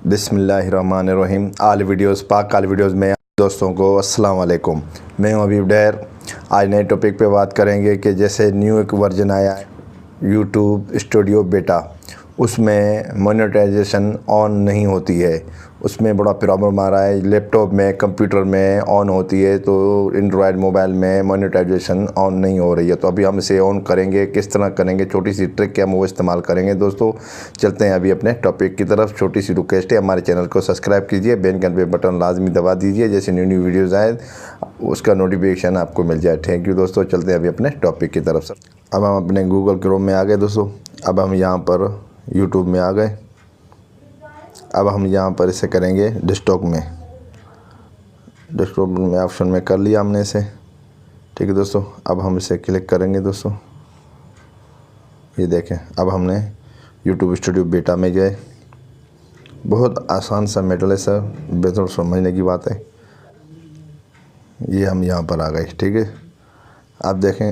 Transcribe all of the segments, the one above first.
बिस्मिल्लाहिर्रहमानिर्रहीम। आल वीडियोस पाक आल वीडियोस में दोस्तों को अस्सलाम वालेकुम। मैं हूं हबीब डैर। आज नए टॉपिक पे बात करेंगे कि जैसे न्यू एक वर्जन आया है यूट्यूब स्टूडियो बेटा, उसमें मोनेटाइजेशन ऑन नहीं होती है। उसमें बड़ा प्रॉब्लम आ रहा है। लैपटॉप में, कंप्यूटर में ऑन होती है तो एंड्रॉयड मोबाइल में मोनेटाइजेशन ऑन नहीं हो रही है। तो अभी हम इसे ऑन करेंगे, किस तरह करेंगे, छोटी सी ट्रिक क्या हम वो इस्तेमाल करेंगे। दोस्तों चलते हैं अभी अपने टॉपिक की तरफ। छोटी सी रिक्वेस्ट है, हमारे चैनल को सब्सक्राइब कीजिए, बेल के बटन लाजमी दबा दीजिए, जैसे न्यू न्यू वीडियोज़ आए उसका नोटिफिकेशन आपको मिल जाए। थैंक यू दोस्तों। चलते हैं अभी अपने टॉपिक की तरफ। अब हम अपने गूगल क्रोम में आ गए दोस्तों। अब हम यहाँ पर यूट्यूब में आ गए। अब हम यहाँ पर इसे करेंगे डेस्कटॉप में। डेस्कटॉप में ऑप्शन में कर लिया हमने इसे, ठीक है दोस्तों। अब हम इसे क्लिक करेंगे दोस्तों। ये देखें, अब हमने यूट्यूब स्टूडियो बेटा में गए। बहुत आसान सा मेटल है सर, बेहतर समझने की बात है। ये हम यहाँ पर आ गए, ठीक है। आप देखें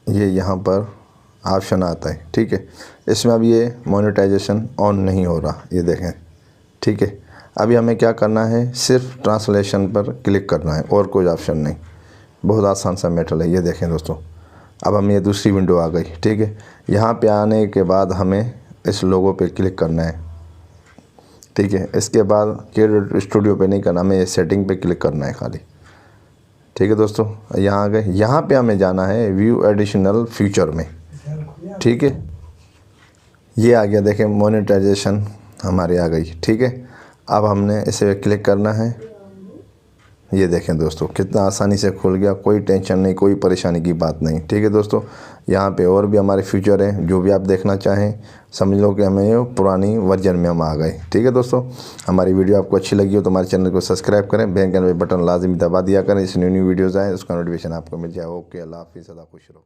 ये यहाँ पर ऑप्शन आता है, ठीक है। इसमें अब ये मोनेटाइजेशन ऑन नहीं हो रहा, ये देखें, ठीक है। अभी हमें क्या करना है, सिर्फ ट्रांसलेशन पर क्लिक करना है और कोई ऑप्शन नहीं। बहुत आसान सा मेटल है, ये देखें दोस्तों। अब हम ये दूसरी विंडो आ गई, ठीक है। यहाँ पे आने के बाद हमें इस लोगो पे क्लिक करना है, ठीक है। इसके बाद क्रिएट स्टूडियो पे नहीं करना, हमें सेटिंग पे क्लिक करना है खाली, ठीक है दोस्तों। यहाँ आ गए। यहाँ पे हमें जाना है व्यू एडिशनल फीचर में, ठीक है। ये आ गया, देखें मोनेटाइजेशन हमारी आ गई, ठीक है। अब हमने इसे क्लिक करना है। ये देखें दोस्तों कितना आसानी से खुल गया, कोई टेंशन नहीं, कोई परेशानी की बात नहीं, ठीक है दोस्तों। यहाँ पे और भी हमारे फीचर हैं, जो भी आप देखना चाहें। समझ लो कि हमें पुरानी वर्जन में हम आ गए, ठीक है दोस्तों। हमारी वीडियो आपको अच्छी लगी हो तो हमारे चैनल को सब्सक्राइब करें, बेल के बटन लाजमी दबा दिया करें, इस न्यू वीडियोज़ आए उसका नोटिफिकेशन आपको मिल जाए। ओके, अल्लाह हाफिज़, सदा खुश रहो।